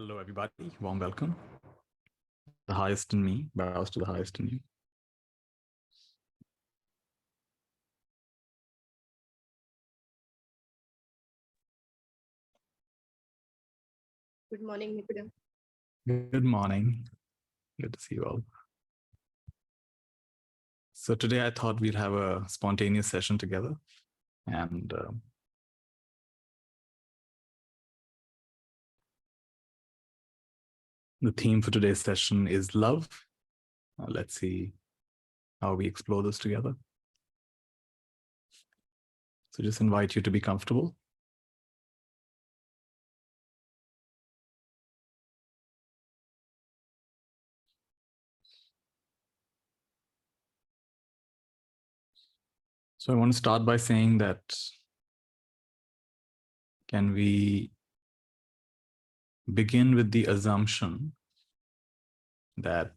Hello, everybody. Warm welcome. The highest in me bows to the highest in you. Good morning, Nithya. Good morning. Good to see you all. So today I thought we'd have a spontaneous session together. And the theme for today's session is love. Let's see how we explore this together. So just invite you to be comfortable. So I want to start by saying that can we begin with the assumption that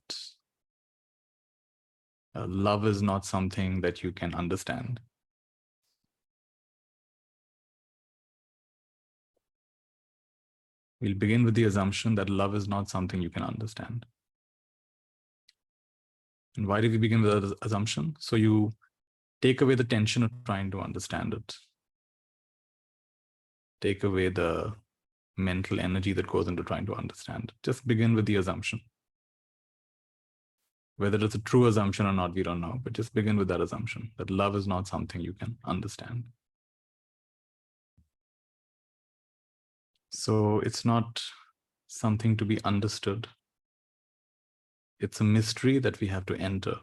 love is not something that you can understand. We'll begin with the assumption that love is not something you can understand. And why do we begin with that assumption? So you take away the tension of trying to understand it. Take away the mental energy that goes into trying to understand. Just begin with the assumption. Whether it's a true assumption or not, we don't know, but just begin with that assumption that love is not something you can understand. So it's not something to be understood. It's a mystery that we have to enter.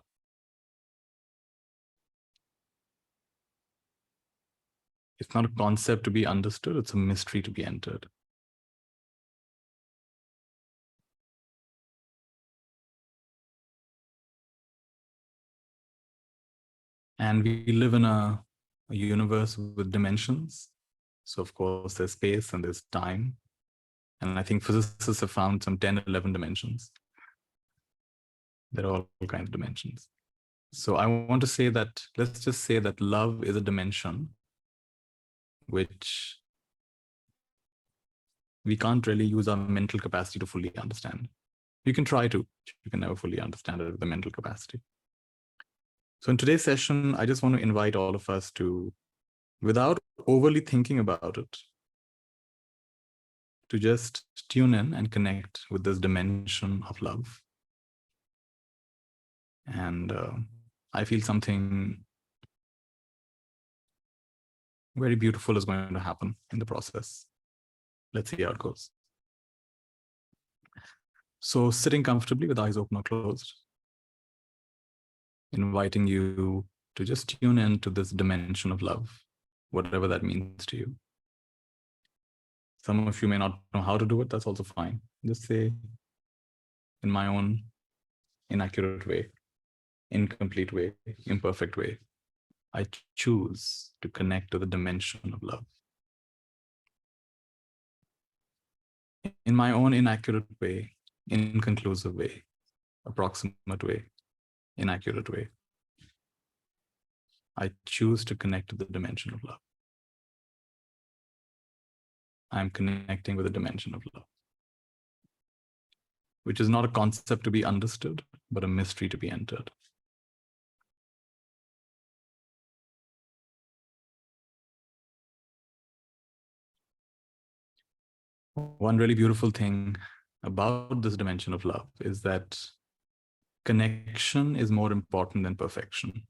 It's not a concept to be understood, it's a mystery to be entered. And we live in a universe with dimensions. So of course, there's space and there's time. And I think physicists have found some 10, 11 dimensions. There are all kinds of dimensions. So I want to say that, let's just say that love is a dimension which we can't really use our mental capacity to fully understand. You can try to, you can never fully understand it with the mental capacity. So in today's session, I just want to invite all of us to, without overly thinking about it, to just tune in and connect with this dimension of love. And I feel something very beautiful is going to happen in the process. Let's see how it goes. So sitting comfortably with eyes open or closed, inviting you to just tune in to this dimension of love, whatever that means to you. Some of you may not know how to do it, that's also fine. Just say, in my own inaccurate way, incomplete way, imperfect way, I choose to connect to the dimension of love. In my own inaccurate way, inconclusive way, approximate way, inaccurate way, I choose to connect to the dimension of love. I'm connecting with the dimension of love, which is not a concept to be understood, but a mystery to be entered. One really beautiful thing about this dimension of love is that connection is more important than perfection.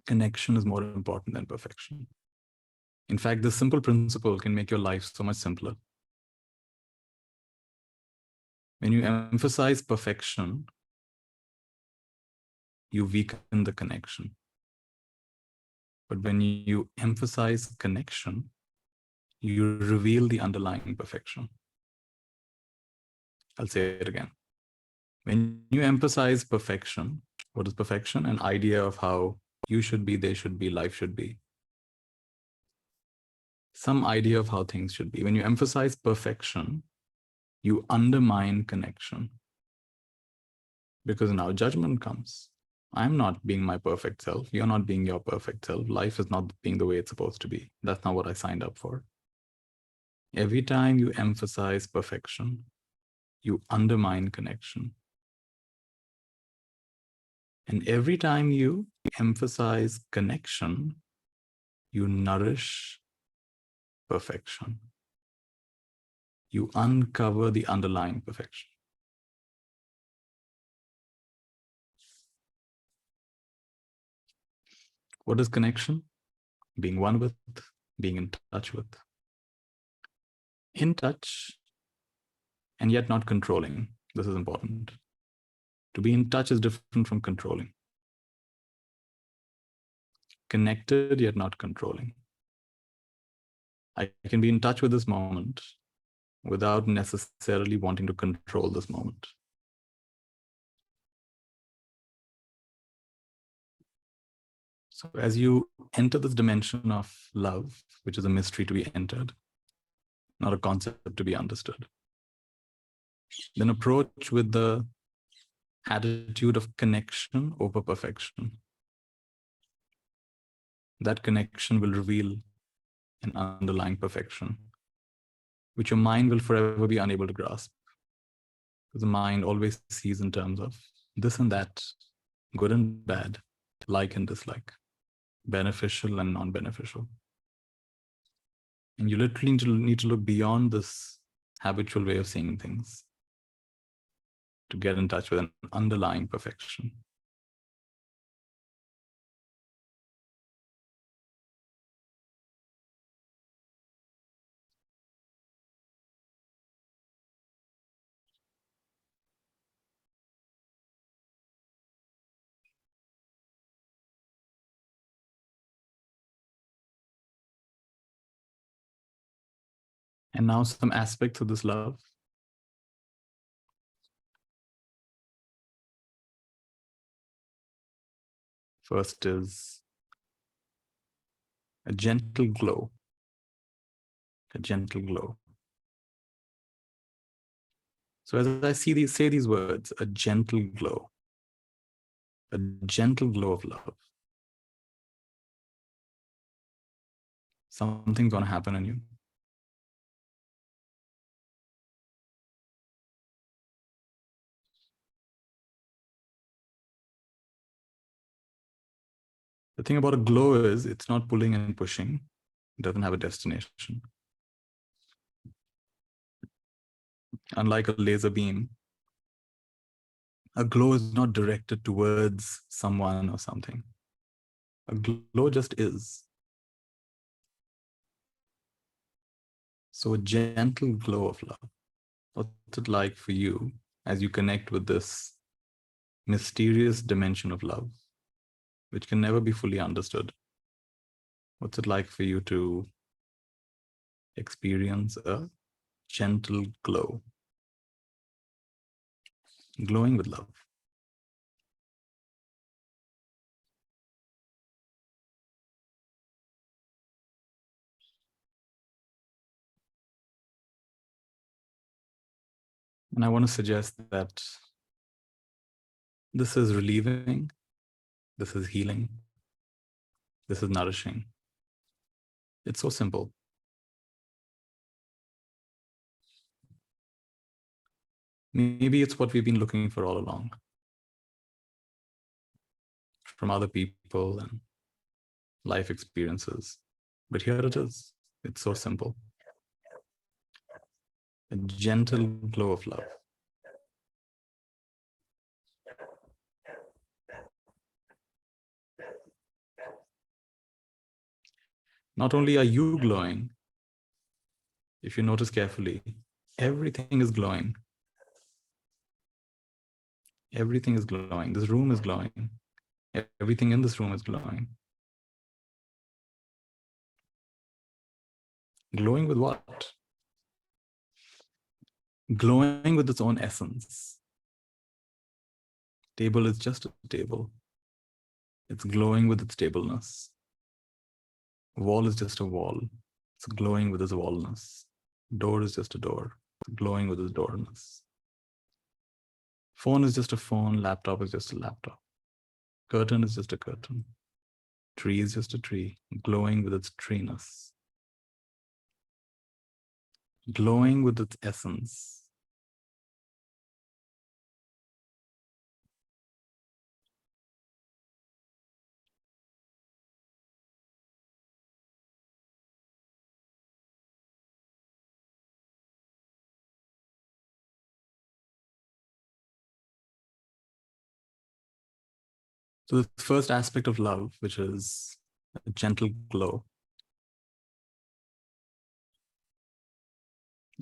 Connection is more important than perfection. In fact, this simple principle can make your life so much simpler. When you emphasize perfection, you weaken the connection. But when you emphasize connection, you reveal the underlying perfection. I'll say it again. When you emphasize perfection, what is perfection? An idea of how you should be, they should be, life should be. Some idea of how things should be. When you emphasize perfection, you undermine connection. Because now judgment comes. I'm not being my perfect self. You're not being your perfect self. Life is not being the way it's supposed to be. That's not what I signed up for. Every time you emphasize perfection, you undermine connection. And every time you emphasize connection, you nourish perfection. You uncover the underlying perfection. What is connection? Being one with, being in touch with. In touch and yet not controlling. This is important. To be in touch is different from controlling. Connected yet not controlling. I can be in touch with this moment without necessarily wanting to control this moment. So as you enter this dimension of love, which is a mystery to be entered, not a concept to be understood, then approach with the attitude of connection over perfection. That connection will reveal an underlying perfection, which your mind will forever be unable to grasp. Because the mind always sees in terms of this and that, good and bad, like and dislike, beneficial and non-beneficial. And you literally need to look beyond this habitual way of seeing things to get in touch with an underlying perfection. And now some aspects of this love. First is a gentle glow. A gentle glow. So as I say these words, a gentle glow of love. Something's going to happen in you. The thing about a glow is it's not pulling and pushing. It doesn't have a destination. Unlike a laser beam, a glow is not directed towards someone or something. A glow just is. So a gentle glow of love. What's it like for you as you connect with this mysterious dimension of love, which can never be fully understood? What's it like for you to experience a gentle glow, glowing with love? And I want to suggest that this is relieving, this is healing, this is nourishing. It's so simple. Maybe it's what we've been looking for all along from other people and life experiences. But here it is. It's so simple. A gentle glow of love. Not only are you glowing, if you notice carefully, everything is glowing. Everything is glowing. This room is glowing. Everything in this room is glowing. Glowing with what? Glowing with its own essence. Table is just a table. It's glowing with its tableness. Wall is just a wall. It's glowing with its wallness. Door is just a door. It's glowing with its doorness. Phone is just a phone. Laptop is just a laptop. Curtain is just a curtain. Tree is just a tree, glowing with its treeness. glowing with its essence. So the first aspect of love, which is a gentle glow.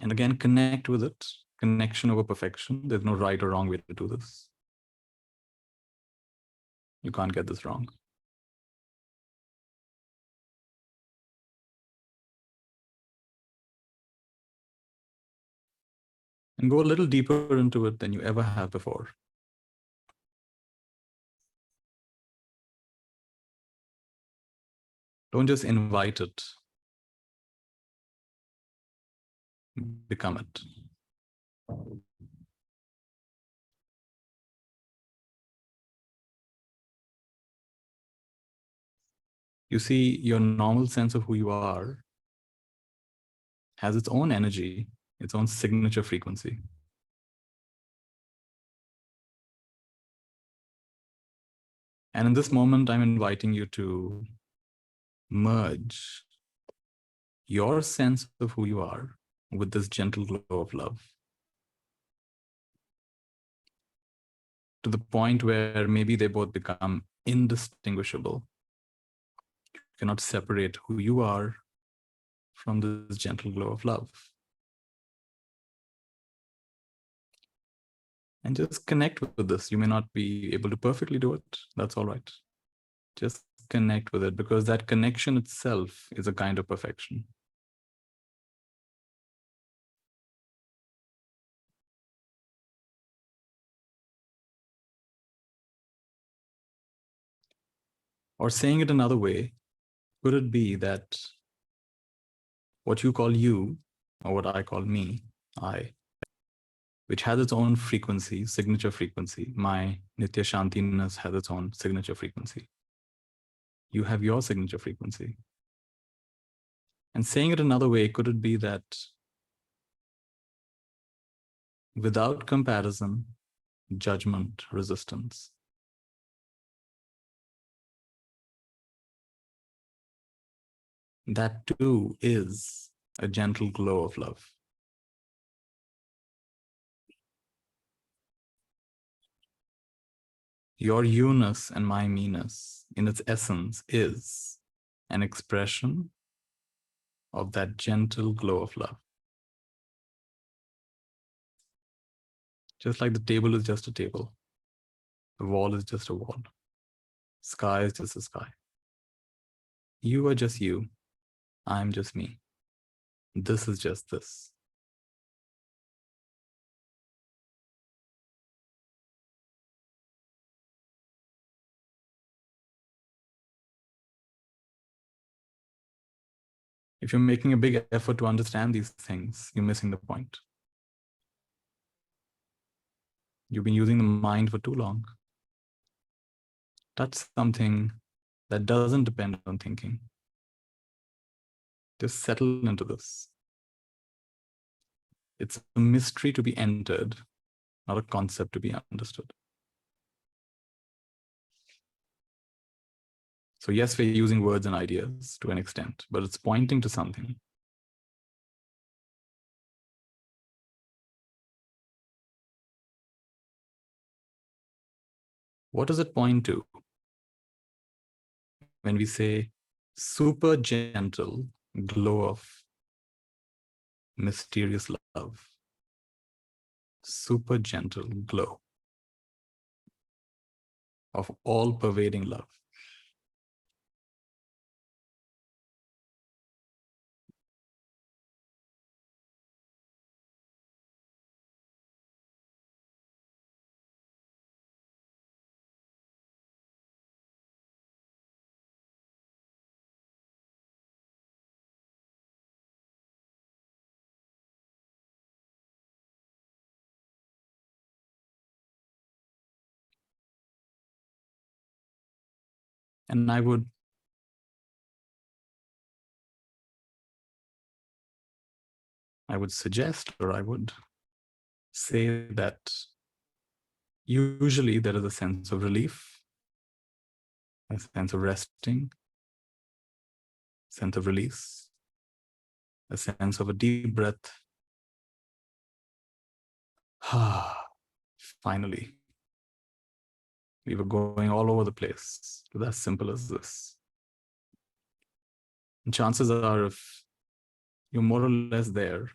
And again, connect with it. Connection over perfection. There's no right or wrong way to do this. You can't get this wrong. And go a little deeper into it than you ever have before. Don't just invite it. Become it. You see, your normal sense of who you are has its own energy, its own signature frequency. And in this moment, I'm inviting you to merge your sense of who you are with this gentle glow of love, to the point where maybe they both become indistinguishable. You cannot separate who you are from this gentle glow of love. And just connect with this. You may not be able to perfectly do it. That's all right. Just connect with it, because that connection itself is a kind of perfection. Or saying it another way, could it be that what you call you, or what I call me, I, which has its own frequency, signature frequency, my Nithya Shantiness has its own signature frequency. You have your signature frequency. And saying it another way, could it be that without comparison, judgment, resistance, that too is a gentle glow of love. Your you-ness and my me-ness, in its essence, is an expression of that gentle glow of love. Just like the table is just a table, the wall is just a wall, sky is just a sky. You are just you, I'm just me. This is just this. If you're making a big effort to understand these things, you're missing the point. You've been using the mind for too long. Touch something that doesn't depend on thinking. Just settle into this. It's a mystery to be entered, not a concept to be understood. So yes, we're using words and ideas to an extent, but it's pointing to something. What does it point to when we say super gentle glow of mysterious love? Super gentle glow of all-pervading love. And I would I would suggest, or I would say that usually there is a sense of relief, a sense of resting, sense of release, a sense of a deep breath. Finally, we were going all over the place. It was as simple as this. And chances are, if you're more or less there,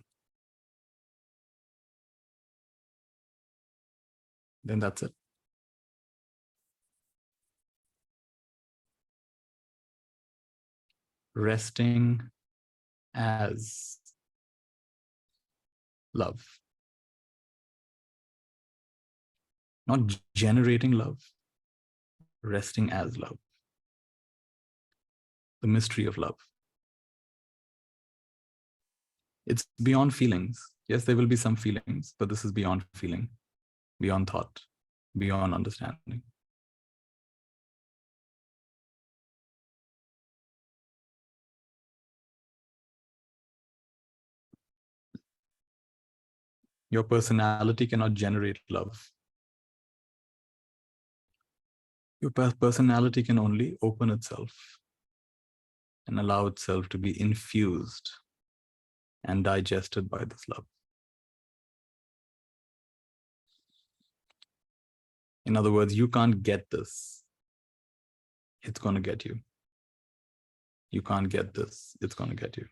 then that's it. Resting as love, not generating love, resting as love, the mystery of love. It's beyond feelings. Yes, there will be some feelings, but this is beyond feeling, beyond thought, beyond understanding. Your personality cannot generate love. Your personality can only open itself and allow itself to be infused and digested by this love. In other words, you can't get this. It's going to get you. You can't get this. It's going to get you.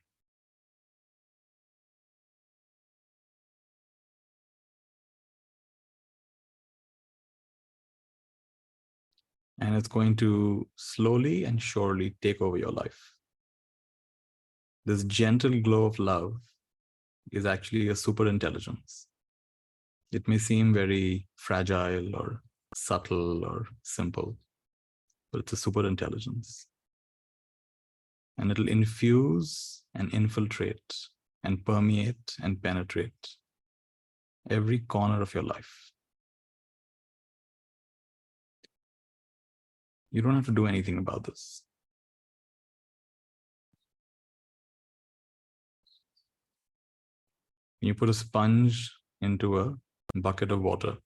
And it's going to slowly and surely take over your life. This gentle glow of love is actually a super intelligence. It may seem very fragile or subtle or simple, but it's a super intelligence. And it'll infuse and infiltrate and permeate and penetrate every corner of your life. You don't have to do anything about this. When you put a sponge into a bucket of water,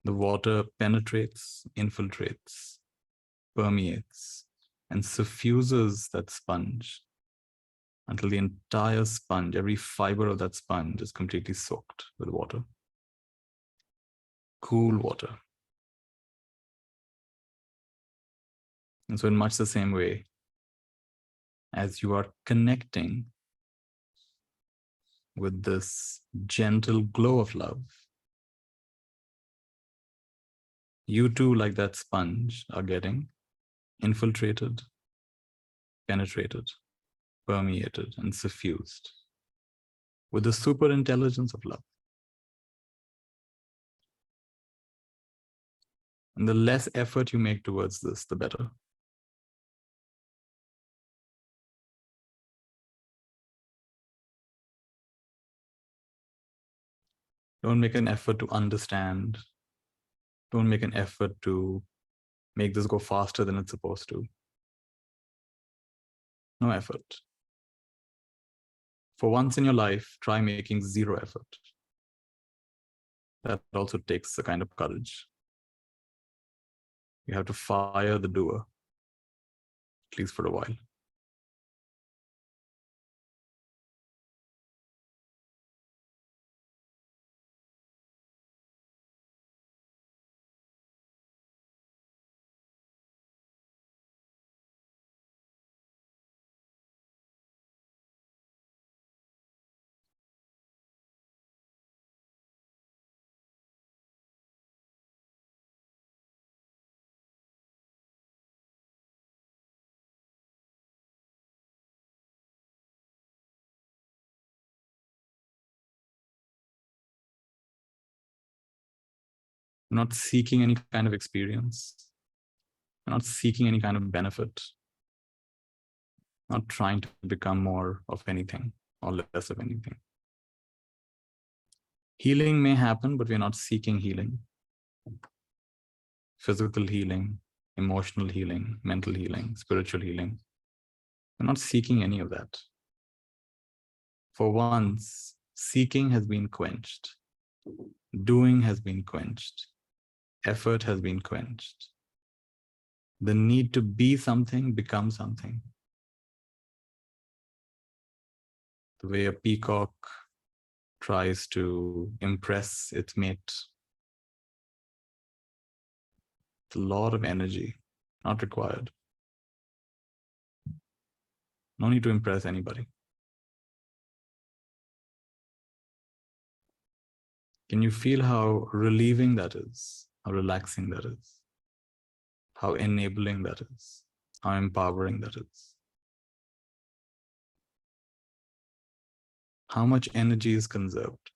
the water penetrates, infiltrates, permeates, and suffuses that sponge until the entire sponge, every fiber of that sponge is completely soaked with water. Cool water. And so in much the same way, as you are connecting with this gentle glow of love, you too, like that sponge, are getting infiltrated, penetrated, permeated, and suffused with the super intelligence of love. And the less effort you make towards this, the better. Don't make an effort to understand. Don't make an effort to make this go faster than it's supposed to. No effort. For once in your life, try making zero effort. That also takes a kind of courage. You have to fire the doer, at least for a while. You're not seeking any kind of experience. You're not seeking any kind of benefit. Not trying to become more of anything or less of anything. Healing may happen, but we're not seeking healing. Physical healing, emotional healing, mental healing, spiritual healing. We're not seeking any of that. For once, seeking has been quenched, doing has been quenched, effort has been quenched. The need to be something becomes something. The way a peacock tries to impress its mate. It's a lot of energy, not required. No need to impress anybody. Can you feel how relieving that is? How relaxing that is? How enabling that is? How empowering that is? How much energy is conserved?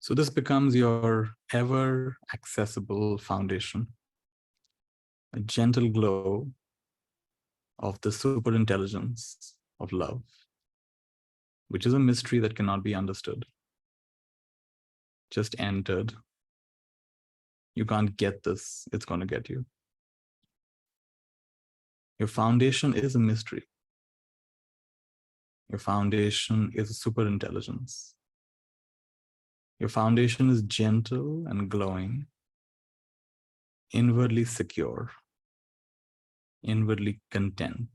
So this becomes your ever accessible foundation, a gentle glow of the super intelligence of love, which is a mystery that cannot be understood. Just entered. You can't get this, it's going to get you. Your foundation is a mystery. Your foundation is a super intelligence. Your foundation is gentle and glowing, inwardly secure, inwardly content,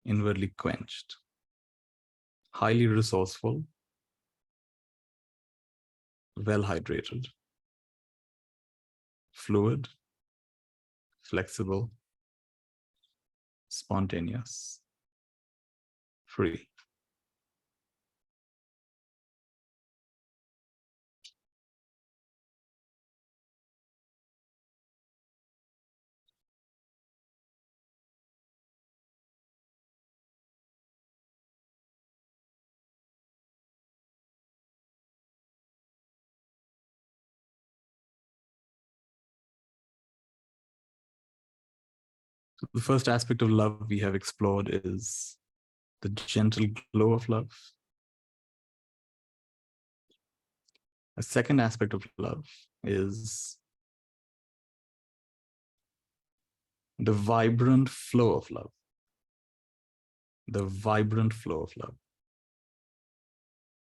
inwardly quenched, highly resourceful, well hydrated, fluid, flexible, spontaneous, free. So the first aspect of love we have explored is the gentle glow of love. A second aspect of love is the vibrant flow of love. The vibrant flow of love.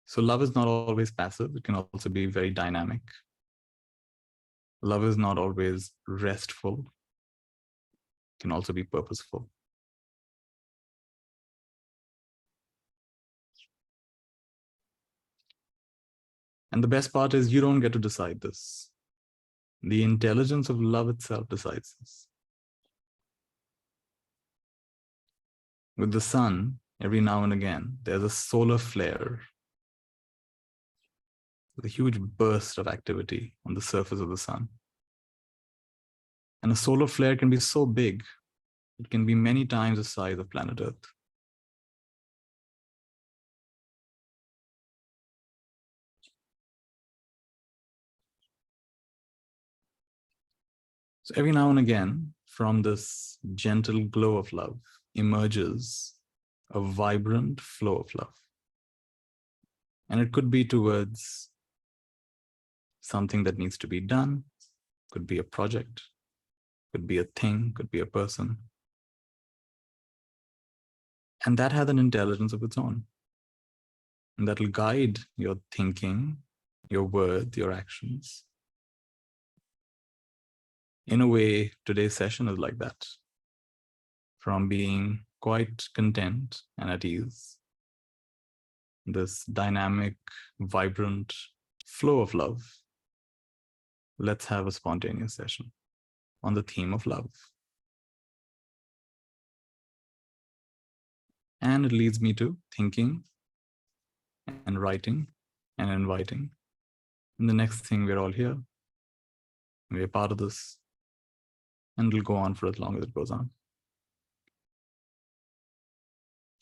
So love is not always passive. It can also be very dynamic. Love is not always restful. It can also be purposeful. And the best part is you don't get to decide this. The intelligence of love itself decides this. With the sun, every now and again, there's a solar flare, a huge burst of activity on the surface of the sun. And a solar flare can be so big, it can be many times the size of planet Earth. So every now and again, from this gentle glow of love emerges a vibrant flow of love. And it could be towards something that needs to be done, could be a project, could be a thing, could be a person. And that has an intelligence of its own. And that'll guide your thinking, your words, your actions. In a way, today's session is like that. From being quite content and at ease, this dynamic, vibrant flow of love, let's have a spontaneous session on the theme of love. And it leads me to thinking and writing and inviting And the next thing, we're all here. We're part of this. And it'll go on for as long as it goes on.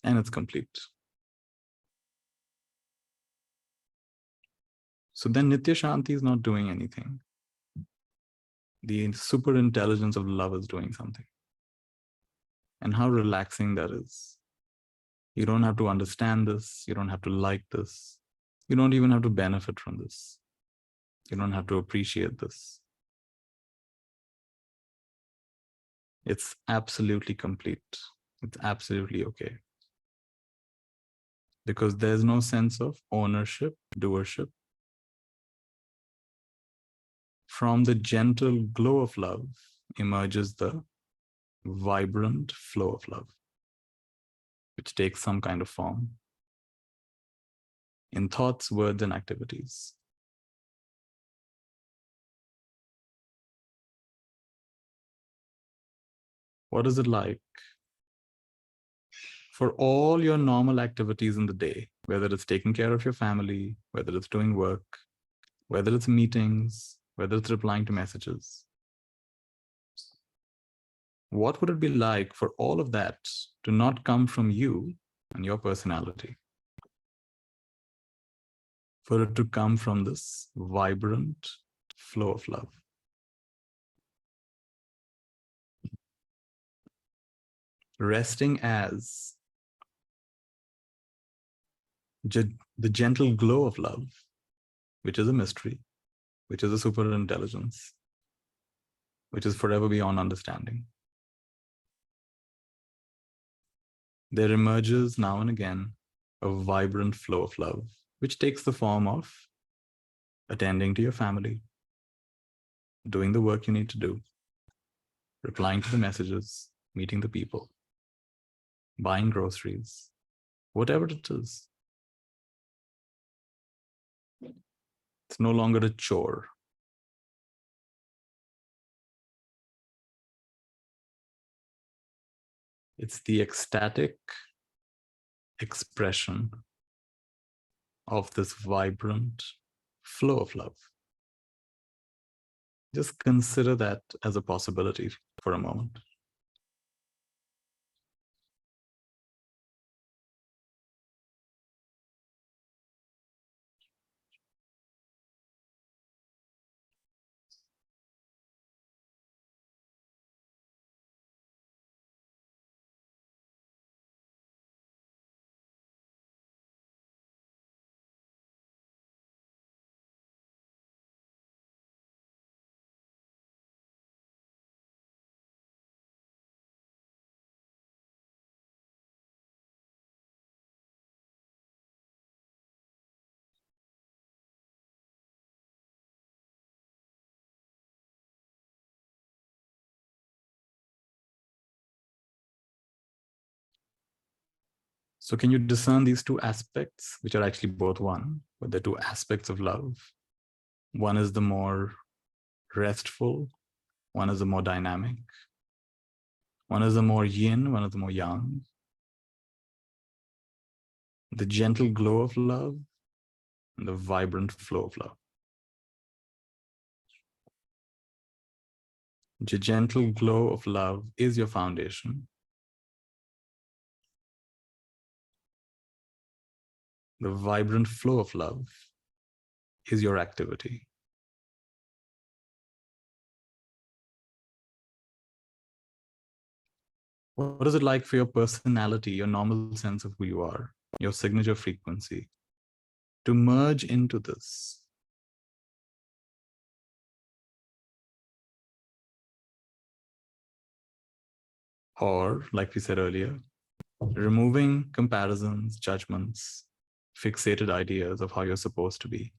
And it's complete. So then Nithya Shanti is not doing anything. The super intelligence of love is doing something. And how relaxing that is. You don't have to understand this. You don't have to like this. You don't even have to benefit from this. You don't have to appreciate this. It's absolutely complete. It's absolutely okay. Because there's no sense of ownership, doership. From the gentle glow of love emerges the vibrant flow of love, which takes some kind of form in thoughts, words, and activities. What is it like for all your normal activities in the day, whether it's taking care of your family, whether it's doing work, whether it's meetings, whether it's replying to messages? What would it be like for all of that to not come from you and your personality? For it to come from this vibrant flow of love. Resting as the gentle glow of love, which is a mystery, which is a super intelligence, which is forever beyond understanding. There emerges now and again a vibrant flow of love, which takes the form of attending to your family, doing the work you need to do, replying to the messages, meeting the people, buying groceries, whatever it is. It's no longer a chore. It's the ecstatic expression of this vibrant flow of love. Just consider that as a possibility for a moment. So can you discern these two aspects, which are actually both one, but they're two aspects of love? One is the more restful, one is the more dynamic. One is the more yin, one is the more yang. The gentle glow of love and the vibrant flow of love. The gentle glow of love is your foundation. The vibrant flow of love is your activity. What is it like for your personality, your normal sense of who you are, your signature frequency, to merge into this? Or, like we said earlier, removing comparisons, judgments, fixated ideas of how you're supposed to be.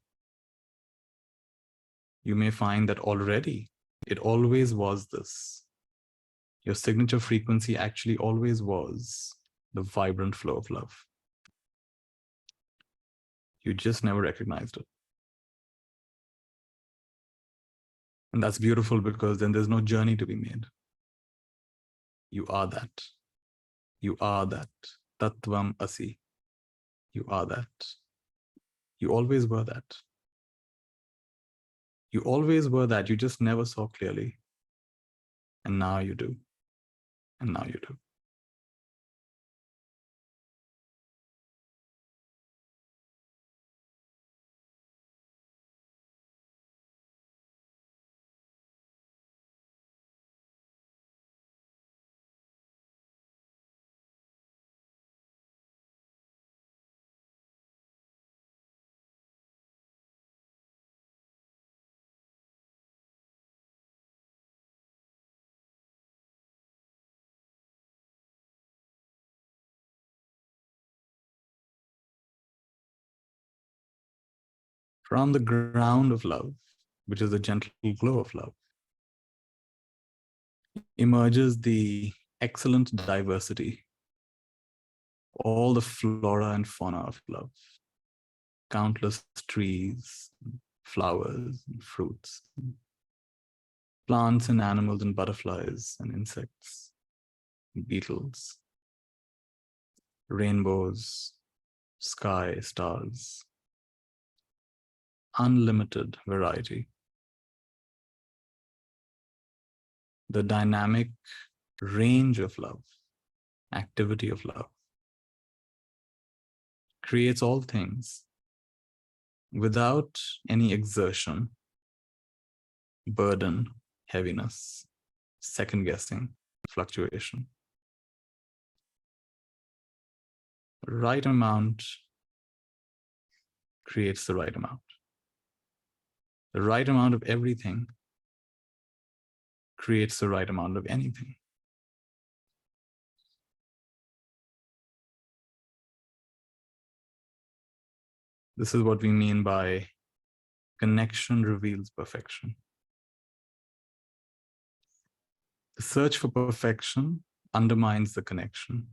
You may find that already it always was this. Your signature frequency actually always was the vibrant flow of love. You just never recognized it. And that's beautiful because then there's no journey to be made. You are that. You are that. Tattvam Asi. You are that. You always were that. You always were that. You just never saw clearly. And now you do. And now you do. From the ground of love, which is the gentle glow of love, emerges the excellent diversity, all the flora and fauna of love, countless trees, flowers, and fruits, plants and animals and butterflies and insects, beetles, rainbows, sky, stars, unlimited variety. The dynamic range of love, activity of love, creates all things without any exertion, burden, heaviness, second guessing, fluctuation. The right amount creates the right amount. The right amount of everything creates the right amount of anything. This is what we mean by connection reveals perfection. The search for perfection undermines the connection.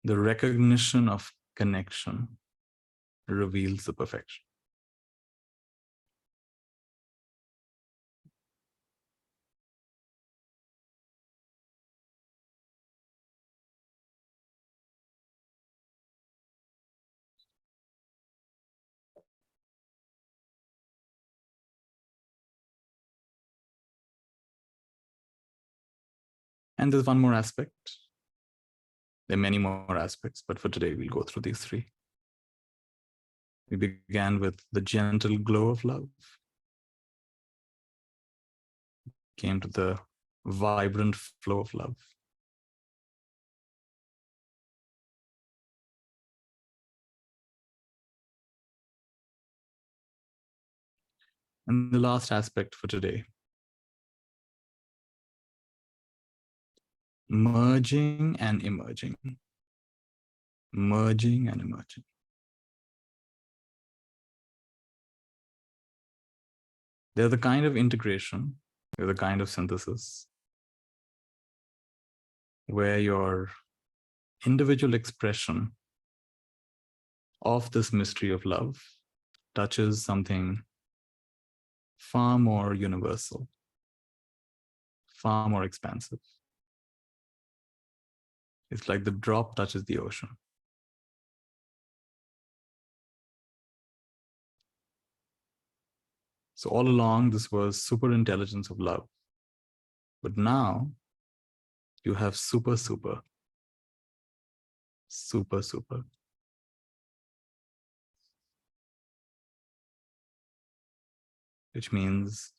The recognition of connection reveals the perfection. And there's one more aspect. There are many more aspects, but for today, we'll go through these three. We began with the gentle glow of love, came to the vibrant flow of love, and the last aspect for today, merging and emerging, merging and emerging. They're the kind of integration, they're the kind of synthesis where your individual expression of this mystery of love touches something far more universal, far more expansive. It's like the drop touches the ocean. So all along, this was super intelligence of love. But now you have super, super, super, super. Which means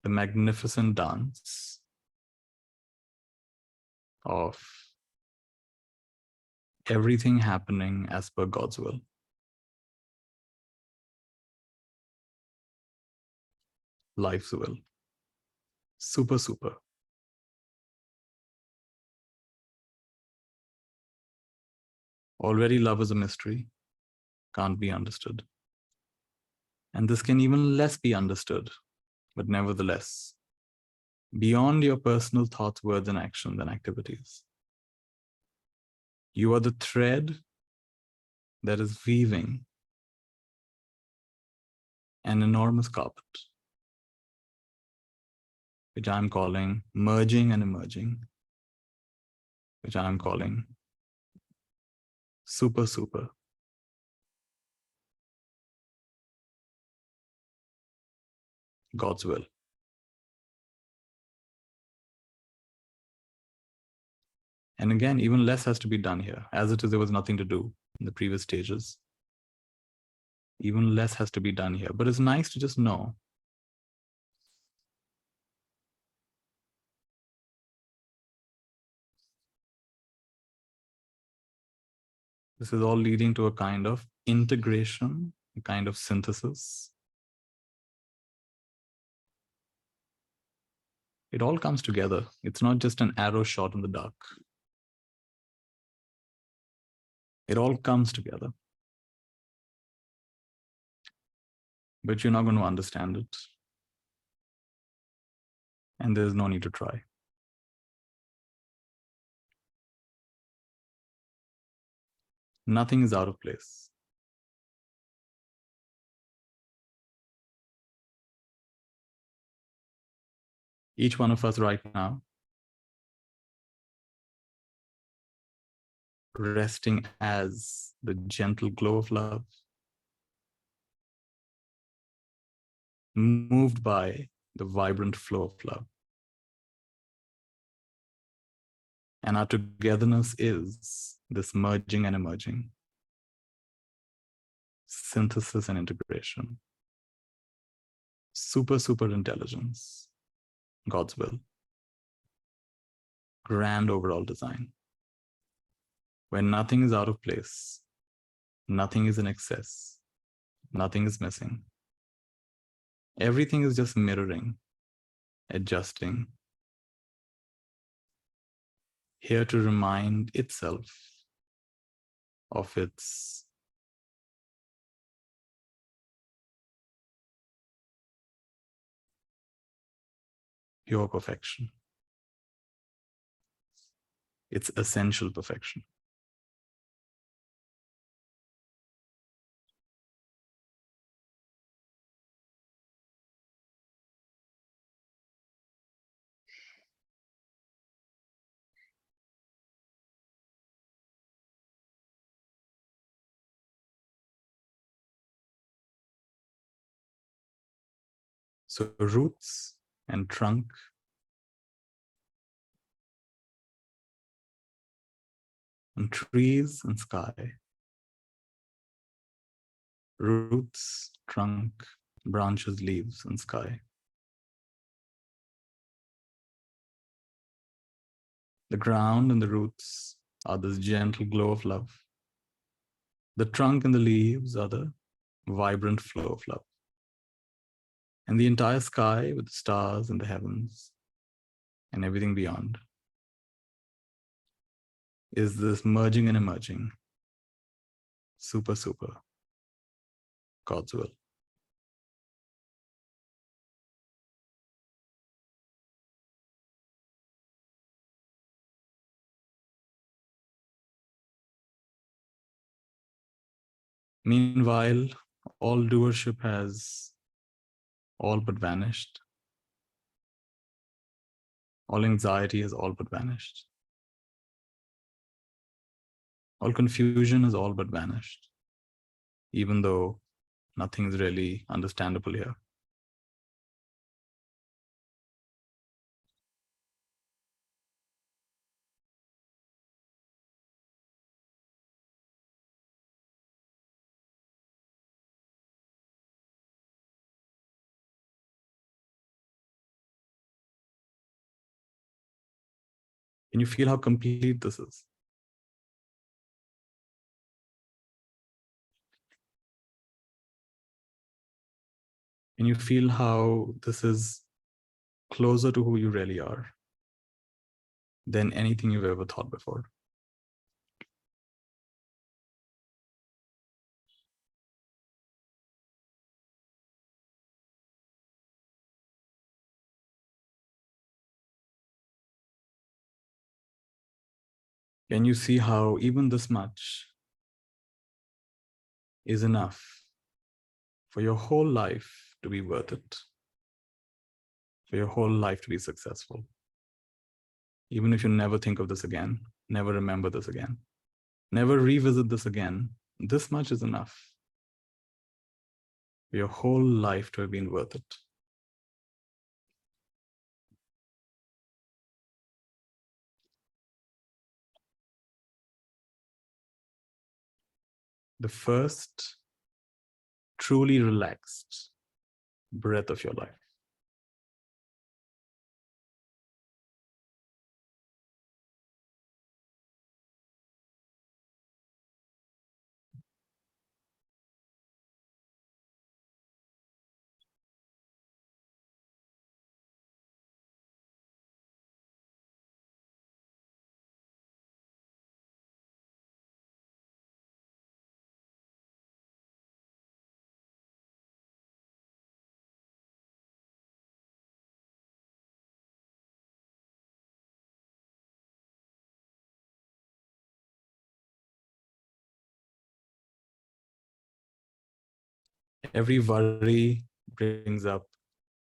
the magnificent dance of everything happening as per God's will. Life's will. Super, super. Already love is a mystery, can't be understood. And this can even less be understood, but nevertheless, beyond your personal thoughts, words, and actions and activities, you are the thread that is weaving an enormous carpet. which I'm calling merging and emerging, which I'm calling super, super. God's will. And again, even less has to be done here. As it is, there was nothing to do in the previous stages. Even less has to be done here. But it's nice to just know this is all leading to a kind of integration, a kind of synthesis. It all comes together. It's not just an arrow shot in the dark. It all comes together. But you're not going to understand it. And there's no need to try. Nothing is out of place. Each one of us right now, resting as the gentle glow of love, moved by the vibrant flow of love. And our togetherness is this merging and emerging, synthesis and integration, super, super intelligence, God's will, grand overall design, where nothing is out of place, nothing is in excess, nothing is missing. Everything is just mirroring, adjusting, here to remind itself of its pure perfection, its essential perfection. So roots and trunk and trees and sky, roots, trunk, branches, leaves, and sky. The ground and the roots are this gentle glow of love. The trunk and the leaves are the vibrant flow of love. And the entire sky with the stars and the heavens and everything beyond is this merging and emerging, super, super, God's will. Meanwhile, all doership has all but vanished. All anxiety has all but vanished. All confusion has all but vanished, even though nothing is really understandable here. Can you feel how complete this is? Can you feel how this is closer to who you really are than anything you've ever thought before? Can you see how even this much is enough for your whole life to be worth it? for your whole life to be successful. Even if you never think of this again, never remember this again, never revisit this again, this much is enough for your whole life to have been worth it. The first truly relaxed breath of your life. Every worry brings up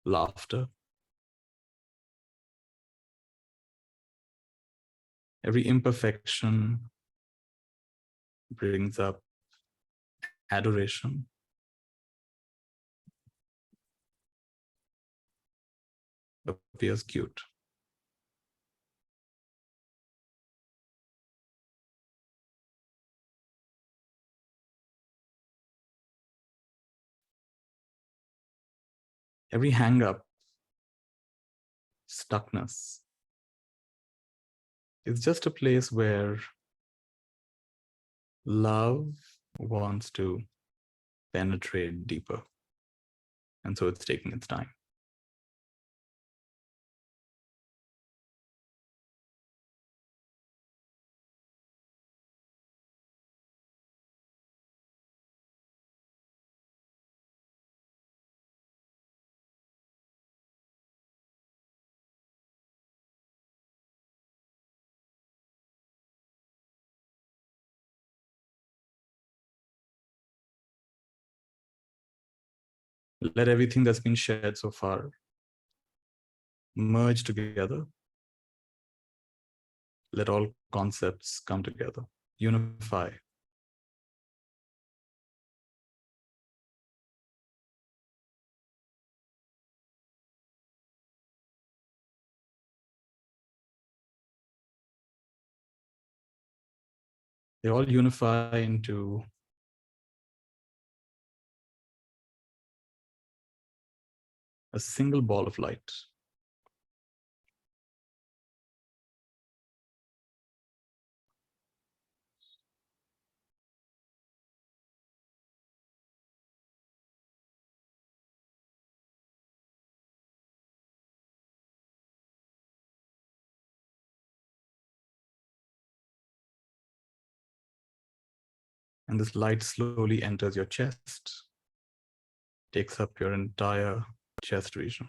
laughter. Every imperfection brings up adoration. Appears cute. Every hang up, stuckness, is just a place where love wants to penetrate deeper. And so it's taking its time. Let everything that's been shared so far merge together. Let all concepts come together, unify. They all unify into a single ball of light. And this light slowly enters your chest, takes up your entire chest region.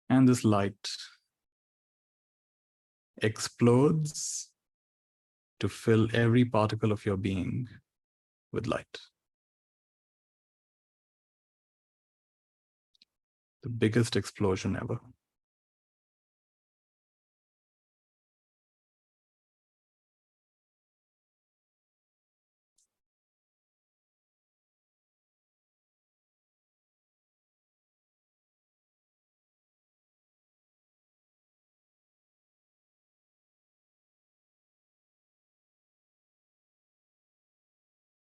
And this light explodes to fill every particle of your being with light. The biggest explosion ever.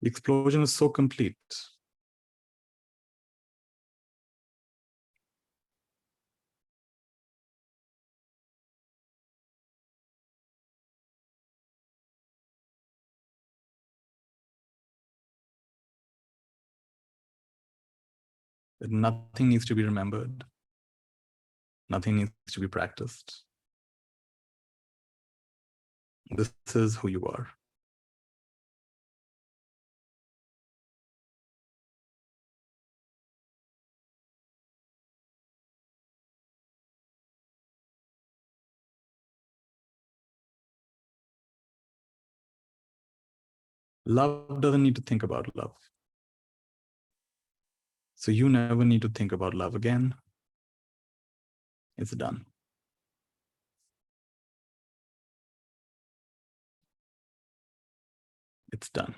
The explosion is so complete that nothing needs to be remembered. Nothing needs to be practiced. This is who you are. Love doesn't need to think about love. So you never need to think about love again. It's done. It's done.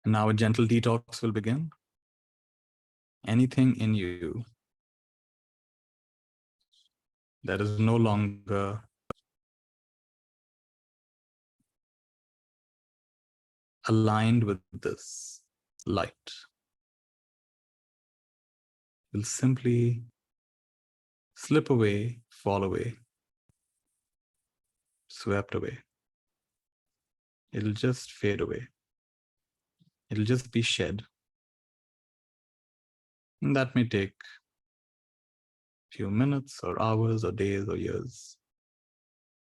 And now a gentle detox will begin. Anything in you that is no longer aligned with this light will simply slip away, fall away, swept away. It'll just fade away. It'll just be shed. And that may take a few minutes or hours or days or years,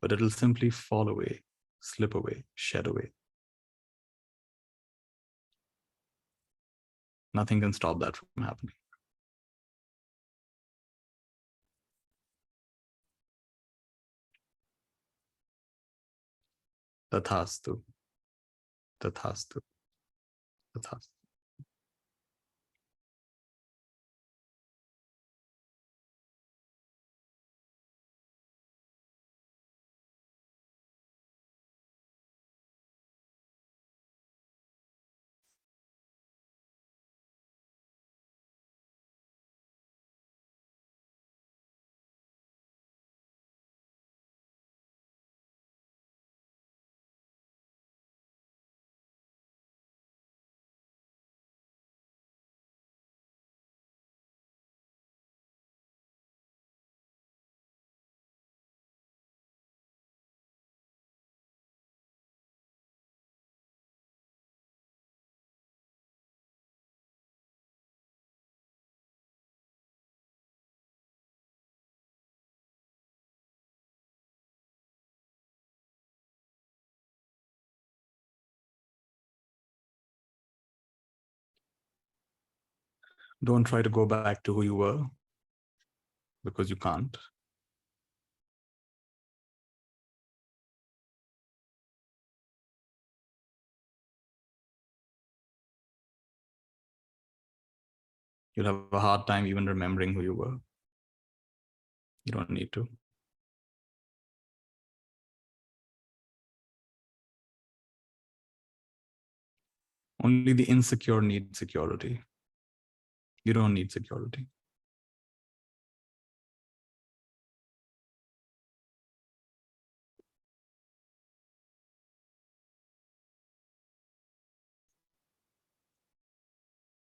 but it'll simply fall away, slip away, shed away. Nothing can stop that from happening. Tathastu, tathastu, tathastu. Don't try to go back to who you were, because you can't. You'll have a hard time even remembering who you were. You don't need to. Only the insecure need security. You don't need security.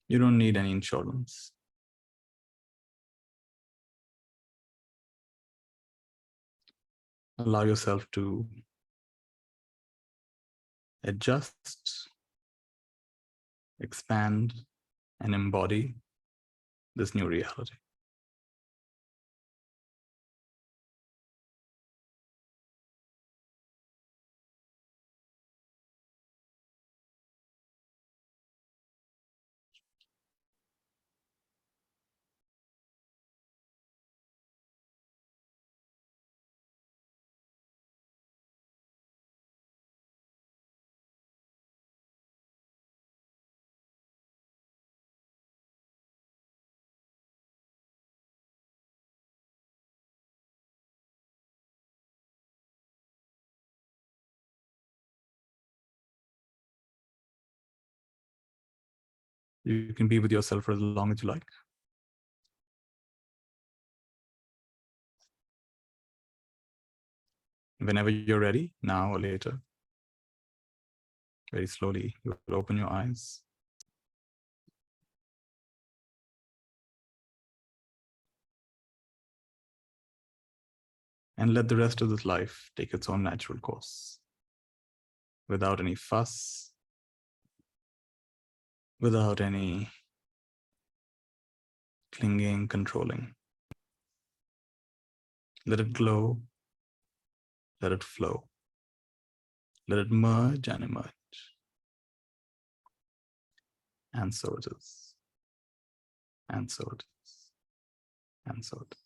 You don't need any insurance. Allow yourself to adjust, expand, and embody this new reality. You can be with yourself for as long as you like. Whenever you're ready, now or later, very slowly, you will open your eyes. And let the rest of this life take its own natural course, without any fuss, without any clinging, controlling. Let it glow, let it flow, let it merge and emerge. And so it is. And so it is. And so it is.